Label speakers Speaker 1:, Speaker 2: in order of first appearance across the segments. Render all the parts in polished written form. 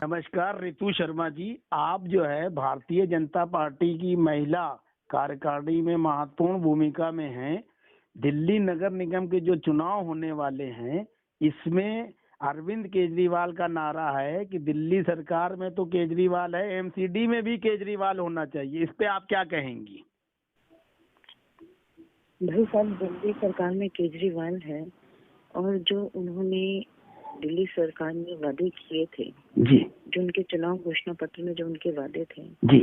Speaker 1: नमस्कार रितु शर्मा जी। आप जो है भारतीय जनता पार्टी की महिला कार्यकारिणी में महत्वपूर्ण भूमिका में हैं। दिल्ली नगर निगम के जो चुनाव होने वाले हैं, इसमें अरविंद केजरीवाल का नारा है कि दिल्ली सरकार में तो केजरीवाल है, एमसीडी में भी केजरीवाल होना चाहिए। इस पे आप क्या कहेंगी?
Speaker 2: भाई साहब, दिल्ली सरकार में केजरीवाल है और जो उन्होंने दिल्ली सरकार में वादे किए थे
Speaker 1: जी,
Speaker 2: जो उनके चुनाव घोषणा पत्र में जो उनके वादे थे
Speaker 1: जी,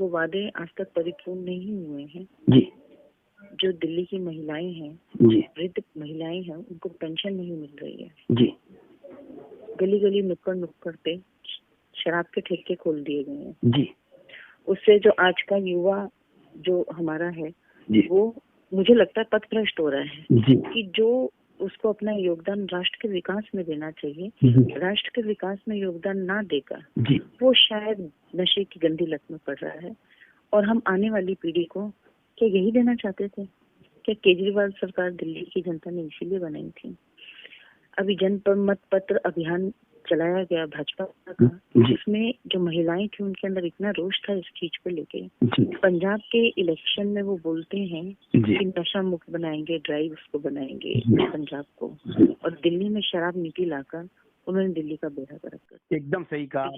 Speaker 2: वो वादे आज तक परिपूर्ण नहीं हुए हैं।
Speaker 1: जी,
Speaker 2: जो दिल्ली की महिलाएं हैं,
Speaker 1: जी,
Speaker 2: वृद्ध महिलाएं हैं, उनको पेंशन नहीं मिल रही है।
Speaker 1: जी,
Speaker 2: गली गली नुक्कड़ नुक्कड़ पे शराब के ठेके खोल दिए गए हैं।
Speaker 1: जी,
Speaker 2: उससे जो आज का युवा जो हमारा है
Speaker 1: जी,
Speaker 2: वो मुझे लगता है पथभ्रष्ट हो रहा है
Speaker 1: जी,
Speaker 2: कि जो उसको अपना योगदान राष्ट्र के विकास में देना चाहिए, राष्ट्र के विकास में योगदान ना देकर
Speaker 1: जी,
Speaker 2: वो शायद नशे की गंदी लत में पड़ रहा है। और हम आने वाली पीढ़ी को क्या यही देना चाहते थे? क्या केजरीवाल सरकार दिल्ली की जनता ने इसीलिए बनाई थी? अभी जनमत पत्र अभियान चलाया गया भाजपा का, जिसमें जो महिलाएं थी उनके अंदर इतना रोष था इस चीज को लेके। पंजाब के इलेक्शन में वो बोलते हैं कि नशा मुक्त बनाएंगे, ड्राइव उसको बनाएंगे पंजाब को, और दिल्ली में शराब नीति लाकर उन्होंने दिल्ली का बेड़ा गर्क कर दिया।
Speaker 1: एकदम सही कहा।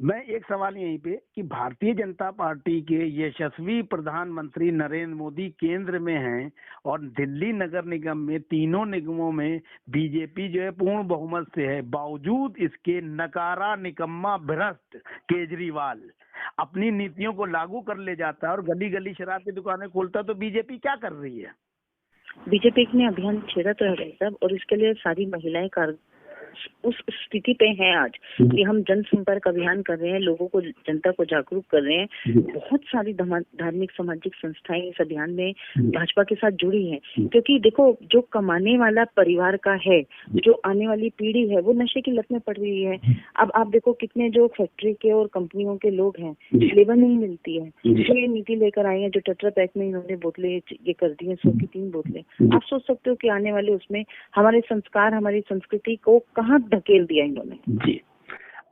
Speaker 1: मैं एक सवाल यहीं पे कि भारतीय जनता पार्टी के यशस्वी प्रधानमंत्री नरेंद्र मोदी केंद्र में हैं और दिल्ली नगर निगम में तीनों निगमों में बीजेपी जो है पूर्ण बहुमत से है, बावजूद इसके नकारा निकम्मा भ्रष्ट केजरीवाल अपनी नीतियों को लागू कर ले जाता है और गली गली शराब की दुकानें खोलता, तो बीजेपी क्या कर रही है?
Speaker 2: बीजेपी ने अभियान छेड़ा तो है साहब, और इसके लिए सारी महिलाएं उस स्थिति पे हैं आज कि हम जनसंपर्क अभियान कर रहे हैं, लोगों को, जनता को जागरूक कर रहे हैं। बहुत सारी धार्मिक सामाजिक संस्थाएं इस अभियान में भाजपा के साथ जुड़ी हैं, क्योंकि देखो जो कमाने वाला परिवार का है, जो आने वाली पीढ़ी है, वो नशे की लत में पड़ रही है। अब आप देखो कितने जो फैक्ट्री के और कंपनियों के लोग हैं, लेबर नहीं मिलती है, जो ये नीति लेकर आए हैं, जो टेट्रा पैक में इन्होंने बोतलें ये कर दी है, 100 की 3 बोतलें। आप सोच सकते हो कि आने वाले उसमें हमारे संस्कार, हमारी संस्कृति को कहाँ धकेल दिया इन्होंने।
Speaker 1: जी,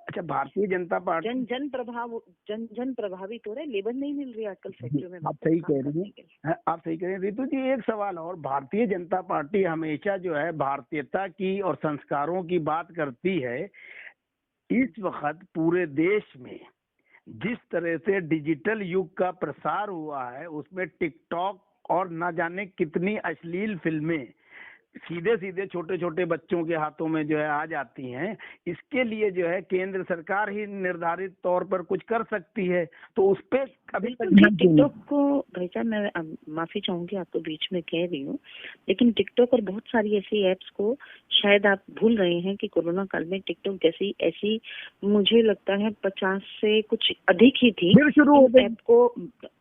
Speaker 1: अच्छा, भारतीय जनता पार्टी
Speaker 2: जन प्रभावित हो रहे, लेबर नहीं मिल रही आजकल फैक्ट्रियों में।
Speaker 1: आप सही कह रही हैं, आप सही कह रही हैं रितु जी। एक सवाल और, भारतीय जनता पार्टी हमेशा जो है भारतीयता की और संस्कारों की बात करती है। इस वक्त पूरे देश में जिस तरह से डिजिटल युग का प्रसार हुआ है, उसमें टिकटॉक और न जाने कितनी अश्लील फिल्में सीधे सीधे छोटे छोटे बच्चों के हाथों में जो है आ जाती हैं। इसके लिए जो है केंद्र सरकार ही निर्धारित तौर पर कुछ कर सकती है, तो उस पे अभी तक
Speaker 2: टिकटॉक को, भाई साहब मैं माफी चाहूंगी, आपको बीच में कह रही हूँ, लेकिन टिकटॉक और बहुत सारी ऐसी एप्स को शायद आप भूल रहे हैं कि कोरोना काल में टिकटॉक जैसी ऐसी मुझे लगता है 50 से कुछ अधिक ही थी ऐप को।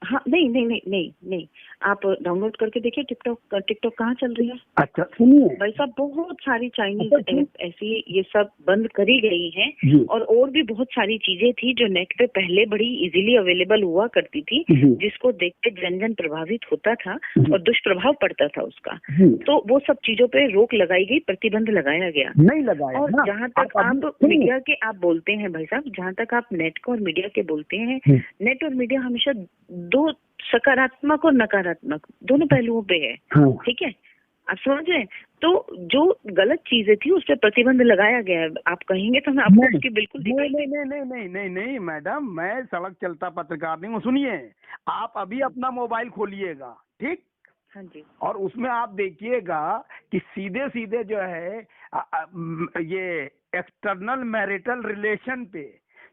Speaker 2: हाँ, नहीं, आप डाउनलोड करके देखिए टिकटॉक कहाँ चल रही है।
Speaker 1: अच्छा सुनिए
Speaker 2: भाई साहब, बहुत सारी चाइनीज ऐप ऐसी ये सब बंद करी गई हैं, और भी बहुत सारी चीजें थी जो नेट पे पहले बड़ी इजीली अवेलेबल हुआ करती थी, जिसको देख के जन प्रभावित होता था और दुष्प्रभाव पड़ता था उसका। तो वो सब चीजों पे रोक लगाई गई, प्रतिबंध लगाया गया,
Speaker 1: नहीं लगाया।
Speaker 2: और जहाँ तक आप मीडिया के आप बोलते हैं भाई साहब, जहाँ तक आप नेट को और मीडिया के बोलते हैं, नेट और मीडिया हमेशा दो सकारात्मक और नकारात्मक दोनों पहलुओं पे है। ठीक है, आप समझ रहे हैं? तो जो गलत चीजें थी उस पर प्रतिबंध लगाया गया है। आप कहेंगे तो मैं आपको उसकी बिल्कुल
Speaker 1: नहीं मैडम, मैं सड़क चलता पत्रकार नहीं हूँ। सुनिए, आप अभी अपना मोबाइल खोलिएगा, ठीक?
Speaker 2: हाँ जी।
Speaker 1: और उसमें आप देखिएगा कि सीधे सीधे जो है ये एक्सटर्नल मैरिटल रिलेशन पे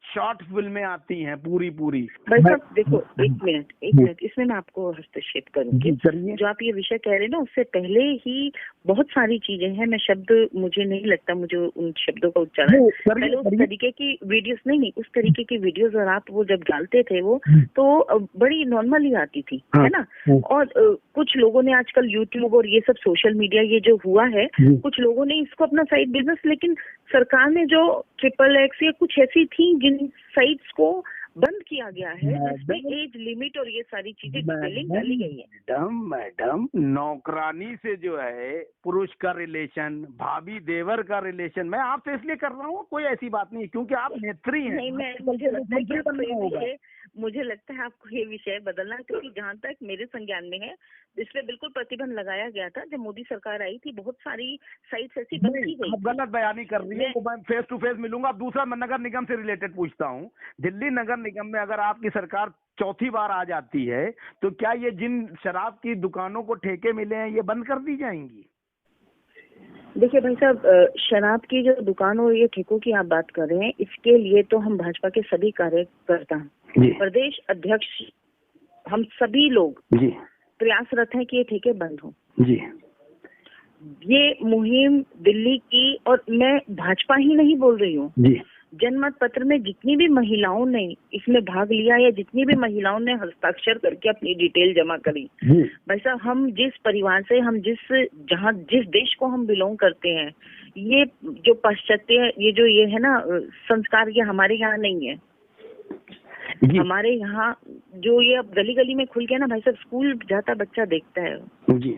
Speaker 1: शॉर्ट फिल्में आती हैं पूरी।
Speaker 2: भाई साहब देखो, एक मिनट इसमें मैं आपको हस्तक्षेप करूंगी। जो आप ये विषय कह रहे हैं ना, उससे पहले ही बहुत सारी चीजें हैं। मैं शब्द, मुझे नहीं लगता मुझे उन शब्दों का उच्चारण, पहले उस तरीके की वीडियोस नहीं उस तरीके की वीडियोस, और आप वो जब डालते थे वो तो बड़ी नॉर्मली आती थी, है ना। और कुछ लोगों ने आजकल यूट्यूब और ये सब सोशल मीडिया ये जो हुआ है, कुछ लोगों ने इसको अपना साइड बिजनेस, लेकिन सरकार ने जो XXX या कुछ ऐसी थी जिन साइट्स को बंद किया गया है, जिसमें एज लिमिट और ये सारी चीजें डिटेलिंग डाली गई है।
Speaker 1: मैडम नौकरानी से जो है पुरुष का रिलेशन, भाभी देवर का रिलेशन, मैं आपसे इसलिए कर रहा हूँ, कोई ऐसी बात नहीं, क्योंकि आप नेत्री हैं।
Speaker 2: नहीं, मुझे लगता है आपको ये विषय बदलना, क्योंकि जहाँ तक मेरे संज्ञान में है, इस पे बिल्कुल प्रतिबंध लगाया गया था जब मोदी सरकार आई थी। बहुत सारी साइट्स ऐसी बंद की गई।
Speaker 1: आप गलत बयानी कर रही है, तो मैं फेस टू फेस मिलूंगा। दूसरा मैं नगर निगम से रिलेटेड पूछता हूँ, दिल्ली नगर निगम में अगर आपकी सरकार चौथी बार आ जाती है तो क्या ये जिन शराब की दुकानों को ठेके मिले हैं ये बंद कर दी जाएंगी?
Speaker 2: देखिए भाई साहब, शराब की जो दुकान और ये ठेकों की आप बात कर रहे हैं, इसके लिए तो हम भाजपा के सभी कार्यकर्ता, प्रदेश अध्यक्ष, हम सभी लोग
Speaker 1: जी
Speaker 2: प्रयासरत हैं कि ये ठेके बंद हों।
Speaker 1: जी।
Speaker 2: ये मुहिम दिल्ली की, और मैं भाजपा ही नहीं बोल रही हूँ
Speaker 1: जी, जनमत
Speaker 2: पत्र में जितनी भी महिलाओं ने इसमें भाग लिया या जितनी भी महिलाओं ने हस्ताक्षर करके अपनी डिटेल जमा करी, भाई साहब, हम जिस परिवार से, हम जिस देश को हम बिलोंग करते हैं, ये जो पाश्चात्य ये है ना संस्कार, ये हमारे यहाँ नहीं है। हमारे यहाँ जो ये अब गली गली में खुल गया ना भाई साहब, स्कूल जाता बच्चा देखता है जी,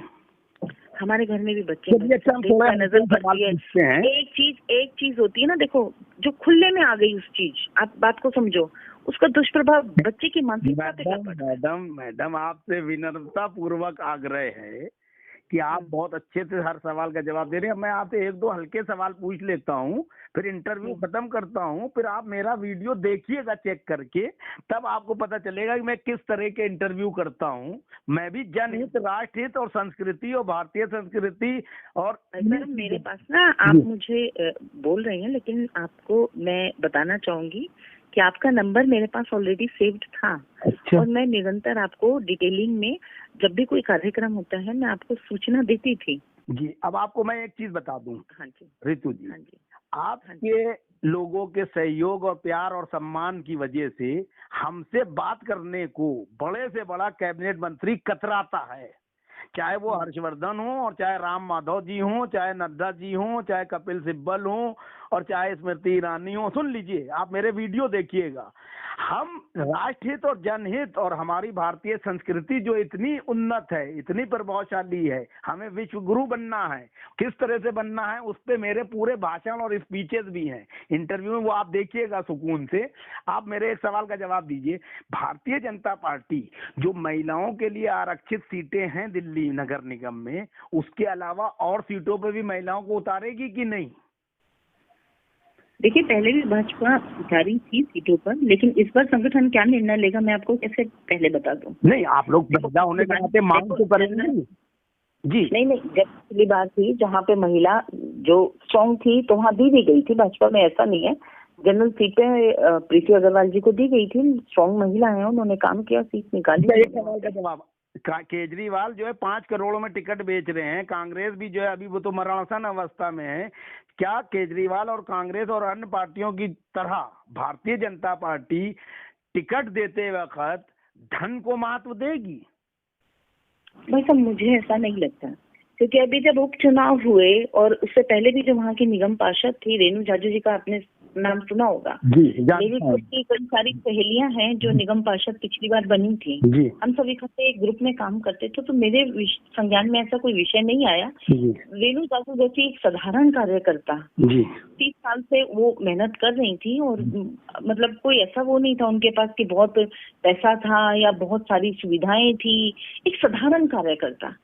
Speaker 2: हमारे घर में भी बच्चे नजर पड़ती है। एक चीज होती है ना, देखो जो खुले में आ गई उस चीज, आप बात को समझो, उसका दुष्प्रभाव बच्चे की मानसिकता पे पड़ता है।
Speaker 1: मैडम आपसे विनम्रता पूर्वक आग्रह है कि आप बहुत अच्छे से हर सवाल का जवाब दे रहे हैं। मैं आपसे एक दो हल्के सवाल पूछ लेता हूँ, फिर इंटरव्यू खत्म करता हूँ, फिर आप मेरा वीडियो देखिएगा चेक करके, तब आपको पता चलेगा कि मैं किस तरह के इंटरव्यू करता हूँ। मैं भी जनहित, राष्ट्रहित और संस्कृति और भारतीय संस्कृति और
Speaker 2: मेरे पास ना, आप मुझे बोल रहे हैं, लेकिन आपको मैं बताना चाहूंगी कि आपका नंबर मेरे पास ऑलरेडी सेव्ड था। अच्छा। और मैं निरंतर आपको डिटेलिंग में जब भी कोई कार्यक्रम होता है मैं आपको सूचना देती थी
Speaker 1: जी। अब आपको मैं एक चीज बता दूं,
Speaker 2: हाँ जी
Speaker 1: रितु जी,
Speaker 2: हाँ जी,
Speaker 1: आपके लोगों के सहयोग और प्यार और सम्मान की वजह से हमसे बात करने को बड़े से बड़ा कैबिनेट मंत्री कतराता है, चाहे वो हर्षवर्धन हो और चाहे राम माधव जी हो, चाहे नड्डा जी हो, चाहे कपिल सिब्बल हो और चाहे स्मृति ईरानी हो। सुन लीजिए, आप मेरे वीडियो देखिएगा। हम राष्ट्रहित और जनहित और हमारी भारतीय संस्कृति जो इतनी उन्नत है, इतनी प्रभावशाली है, हमें विश्व गुरु बनना है, किस तरह से बनना है, उस पे मेरे पूरे भाषण और स्पीचेस भी हैं इंटरव्यू में, वो आप देखिएगा सुकून से। आप मेरे एक सवाल का जवाब दीजिए, भारतीय जनता पार्टी जो महिलाओं के लिए आरक्षित सीटें हैं दिल्ली नगर निगम में, उसके अलावा और सीटों पे भी महिलाओं को उतारेगी कि नहीं?
Speaker 2: देखिए, पहले भी भाजपा उतारी थी सीटों पर, लेकिन इस बार संगठन क्या निर्णय लेगा मैं आपको कैसे पहले बता दूं।
Speaker 1: नहीं, आप लोग महिला होने के नाते मांग तो करेंगे जी।
Speaker 2: नहीं, जब पिछली बार थी जहाँ पे महिला जो स्ट्रॉन्ग थी तो वहाँ दी गई थी, भाजपा में ऐसा नहीं है। जनरल सीटें प्रीति अग्रवाल जी को दी गई थी, स्ट्रॉन्ग महिला है, उन्होंने काम किया, सीट निकाली।
Speaker 1: एक सवाल का जवाब, केजरीवाल जो है 5 करोड़ में टिकट बेच रहे हैं, कांग्रेस भी जो है अभी वो तो मरणासन अवस्था में है। क्या केजरीवाल और कांग्रेस और अन्य पार्टियों की तरह भारतीय जनता पार्टी टिकट देते वक्त धन को महत्व देगी?
Speaker 2: भाई साहब, मुझे ऐसा नहीं लगता, क्योंकि अभी जब उपचुनाव हुए और उससे पहले भी जो वहाँ की निगम पार्षद थी रेणु जाजू जी का आपने नाम सुना होगा जी, मेरी खुद की कई सारी सहेलियां हैं जो निगम पार्षद पिछली बार बनी थी जी। हम सभी इकट्ठे एक ग्रुप में काम करते थे, तो मेरे संज्ञान में ऐसा कोई विषय नहीं आया। रेणु जाजू जैसी एक साधारण कार्यकर्ता 30 साल से वो मेहनत कर रही थी, और मतलब कोई ऐसा वो नहीं था उनके पास कि बहुत पैसा था या बहुत सारी सुविधाएं थी, एक साधारण कार्यकर्ता।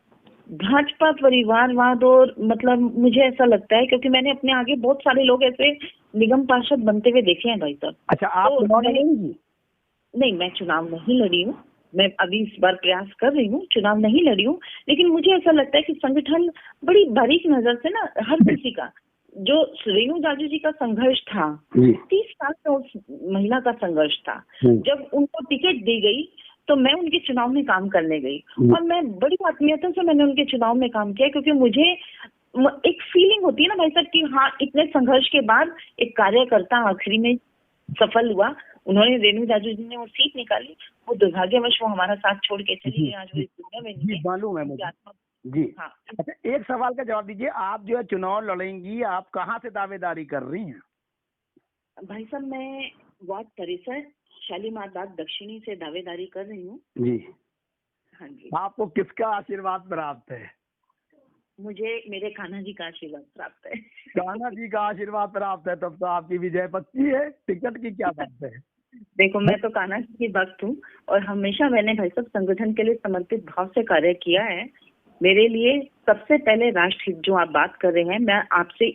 Speaker 2: भाजपा परिवारवाद, और मतलब मुझे ऐसा लगता है, क्योंकि मैंने अपने आगे बहुत सारे लोग ऐसे निगम पार्षद बनते हुए देखे हैं भाई साहब।
Speaker 1: अच्छा, आप
Speaker 2: तो
Speaker 1: चुनाव लड़ेंगी?
Speaker 2: नहीं, मैं चुनाव नहीं लड़ी हूँ, मैं अभी इस बार प्रयास कर रही हूँ, चुनाव नहीं लड़ी हूँ, लेकिन मुझे ऐसा लगता है कि संगठन बड़ी बारीक नजर से ना हर किसी का, जो रेणु जाजू जी का संघर्ष था 30 साल से उस महिला का संघर्ष था, जब उनको टिकट दी गई तो मैं उनके चुनाव में काम करने गई, और मैं बड़ी आत्मीयता से मैंने उनके चुनाव में काम किया, क्योंकि मुझे एक फीलिंग होती है ना भाई साहब कि हाँ, इतने संघर्ष के बाद एक कार्यकर्ता आखिरी में सफल हुआ, उन्होंने रेणु जाजू जी ने वो सीट निकाली, वो दुर्भाग्यवश वो हमारा साथ छोड़ के चली गई, आज वो इस दुनिया में नहीं है।
Speaker 1: मालूम है मुझे जी। हाँ। अच्छा, एक सवाल का जवाब दीजिए, आप जो है चुनाव लड़ेंगी, आप कहाँ से दावेदारी कर रही हैं?
Speaker 2: भाई साहब, मैं वार्ड परिसर शालीमार बाग दक्षिणी से दावेदारी कर रही हूँ
Speaker 1: जी।
Speaker 2: हाँ जी।
Speaker 1: आपको किसका आशीर्वाद प्राप्त है?
Speaker 2: मुझे मेरे कान्हा जी का आशीर्वाद प्राप्त है।
Speaker 1: कान्हा जी का आशीर्वाद प्राप्त है, तब तो आपकी विजय पक्की है। टिकट की क्या बात है?
Speaker 2: देखो, मैं तो कान्हा जी की भक्त हूँ और हमेशा मैंने भाई साहब संगठन के लिए समर्पित भाव से कार्य किया है। मेरे लिए सबसे पहले राष्ट्रहित, जो आप बात कर रहे हैं, मैं आपसे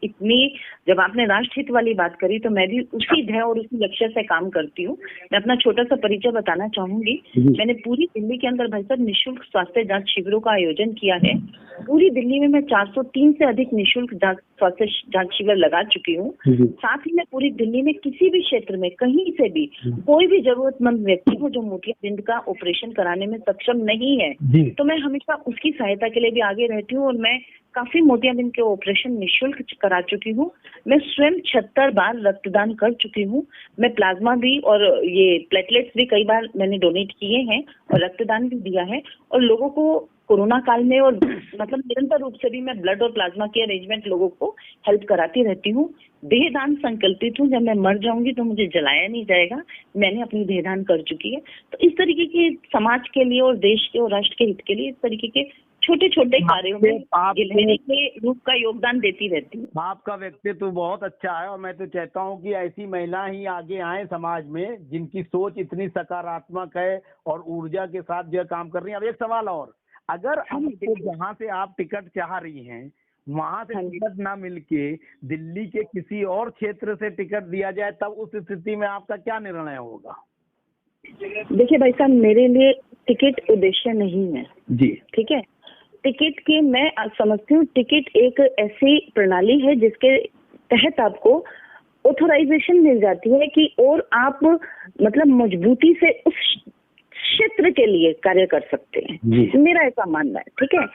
Speaker 2: जब आपने राष्ट्रहित वाली बात करी तो मैं भी उसी ध्येय और उसी लक्ष्य से काम करती हूँ। मैं अपना छोटा सा परिचय बताना चाहूंगी। मैंने पूरी दिल्ली के अंदर भाई साहब निःशुल्क स्वास्थ्य जांच शिविरों का आयोजन किया है। पूरी दिल्ली में मैं 403 से अधिक निःशुल्क स्वास्थ्य जांच शिविर लगा चुकी हूँ। साथ ही मैं पूरी दिल्ली में किसी भी क्षेत्र में कहीं से भी कोई भी जरूरतमंद व्यक्ति हो जो मोतियाबिंद का ऑपरेशन कराने में सक्षम नहीं है, तो मैं हमेशा उसकी सहायता के लिए भी आगे रहती हूँ और मैं काफी मोतियाबिंद के ऑपरेशन निःशुल्क करा चुकी हूँ। मैं स्वयं 76 बार रक्तदान कर चुकी हूँ। मैं प्लाज्मा भी और ये प्लेटलेट्स भी कई बार मैंने डोनेट किए हैं और रक्तदान भी दिया है। और लोगों को कोरोना काल में और मतलब निरंतर रूप से भी मैं ब्लड और प्लाज्मा के अरेंजमेंट लोगों को हेल्प कराती रहती हूँ। देहदान संकल्पित हूँ, जब मैं मर जाऊंगी तो मुझे जलाया नहीं जाएगा। मैंने अपनी देहदान कर चुकी है। तो इस तरीके के समाज के लिए और देश के और राष्ट्र के हित के लिए इस तरीके के छोटे छोटे कार्यों में गिलहरी के रूप का योगदान देती रहती हूँ।
Speaker 1: आपका व्यक्तित्व तो बहुत अच्छा है और मैं तो चाहता हूँ कि ऐसी महिला ही आगे आए समाज में, जिनकी सोच इतनी सकारात्मक है और ऊर्जा के साथ जो काम कर रही है। अब एक सवाल और, अगर आपको जहाँ से आप टिकट चाह रही हैं वहाँ से टिकट ना मिलके दिल्ली के किसी और क्षेत्र से टिकट दिया जाए, तब उस स्थिति में आपका क्या निर्णय होगा?
Speaker 2: देखिए भाई साहब, मेरे लिए टिकट उद्देश्य नहीं है
Speaker 1: जी, ठीक है।
Speaker 2: टिकट के मैं समझती हूँ, टिकट एक ऐसी प्रणाली है जिसके तहत आपको ऑथराइजेशन मिल जाती है कि और आप मतलब मजबूती से उस क्षेत्र के लिए कार्य कर सकते हैं। मेरा ऐसा मानना है, ठीक है।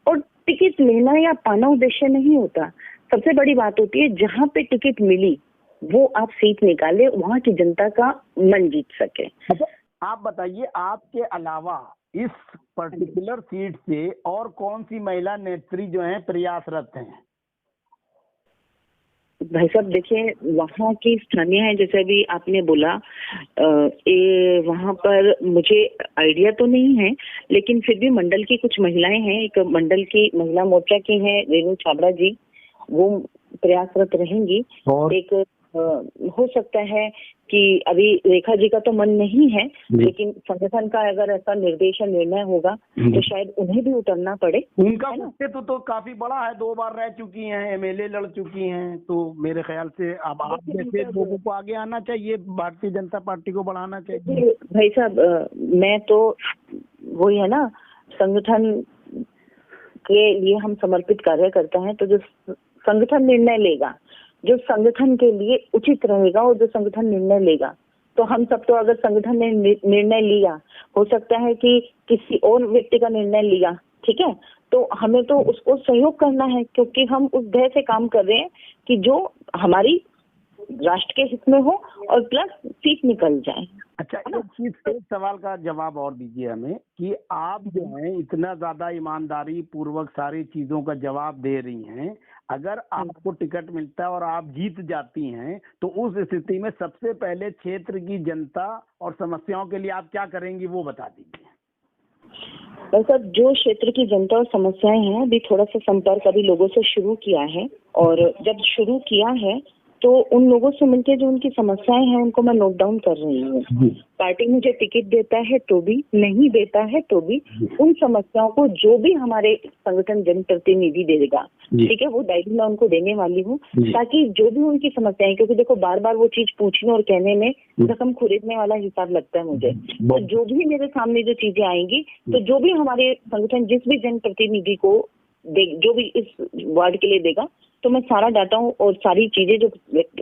Speaker 2: और टिकट लेना या पाना उद्देश्य नहीं होता। सबसे बड़ी बात होती है जहाँ पे टिकट मिली वो आप सीट निकाले, वहाँ की जनता का मन जीत सके।
Speaker 1: अच्छा, आप बताइए, आपके अलावा इस पर्टिकुलर सीट से और कौन सी महिला नेत्री जो है प्रयासरत हैं?
Speaker 2: भाई साहब देखिए, वहाँ की स्थानीय है, जैसे अभी आपने बोला, वहाँ पर मुझे आइडिया तो नहीं है, लेकिन फिर भी मंडल की कुछ महिलाएं हैं। एक मंडल की महिला मोर्चा की हैं रेणु छाबड़ा जी, वो प्रयासरत रहेंगी। और एक हो सकता है कि अभी रेखा जी का तो मन नहीं है, लेकिन संगठन का अगर ऐसा निर्देश या निर्णय होगा तो शायद उन्हें भी उतरना पड़े।
Speaker 1: उनका व्यक्तित्व तो काफी बड़ा है, 2 बार रह चुकी हैं, एमएलए लड़ चुकी हैं, तो मेरे ख्याल से अब आप जैसे लोगों को आगे आना चाहिए, भारतीय जनता पार्टी को बढ़ाना चाहिए।
Speaker 2: भाई साहब, मैं तो वही है ना, संगठन के लिए हम समर्पित कार्य करते हैं, तो जो संगठन निर्णय लेगा, जो संगठन के लिए उचित रहेगा और जो संगठन निर्णय लेगा, तो हम सब तो, अगर संगठन ने निर्णय लिया, हो सकता है कि किसी और व्यक्ति का निर्णय लिया, ठीक है, तो हमें तो उसको सहयोग करना है, क्योंकि हम उस ध्येय से काम कर रहे हैं कि जो हमारी राष्ट्र के हित में हो और प्लस सीट निकल जाए।
Speaker 1: अच्छा, एक सवाल का जवाब और दीजिए हमें कि आप जो है इतना ज्यादा ईमानदारी पूर्वक सारी चीजों का जवाब दे रही हैं, अगर आपको टिकट मिलता है और आप जीत जाती हैं, तो उस स्थिति में सबसे पहले क्षेत्र की जनता और समस्याओं के लिए आप क्या करेंगी, वो बता दीजिए।
Speaker 2: वैसे जो क्षेत्र की जनता और समस्याएं हैं, अभी थोड़ा सा संपर्क अभी लोगों से शुरू किया है, और जब शुरू किया है तो उन लोगों से मिलकर जो उनकी समस्याएं हैं उनको मैं नोट डाउन कर रही हूँ। पार्टी मुझे टिकट देता है तो भी, नहीं देता है तो भी, उन समस्याओं को जो भी हमारे संगठन जनप्रतिनिधि देगा, ठीक है, वो डायरी मैं उनको देने वाली हूँ, ताकि जो भी उनकी समस्याएं, क्योंकि देखो बार बार वो चीज पूछने और कहने में रकम खरीदने वाला हिसाब लगता है मुझे। तो जो भी मेरे सामने जो चीजें आएंगी, तो जो भी हमारे संगठन जिस भी जनप्रतिनिधि को जो भी इस वार्ड के लिए देगा, तो मैं सारा डाटा और सारी चीजें जो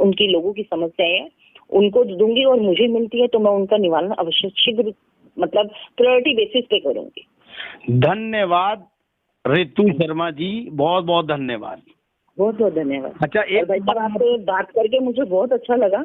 Speaker 2: उनकी लोगों की समस्याएं हैं उनको दूंगी, और मुझे मिलती है तो मैं उनका निवारण अवश्य शीघ्र, मतलब प्रायोरिटी बेसिस पे करूंगी।
Speaker 1: धन्यवाद रितु शर्मा जी, बहुत बहुत धन्यवाद।
Speaker 2: बहुत बहुत धन्यवाद।
Speaker 1: अच्छा, एक
Speaker 2: भाई साहब, आपसे बात करके मुझे बहुत अच्छा लगा।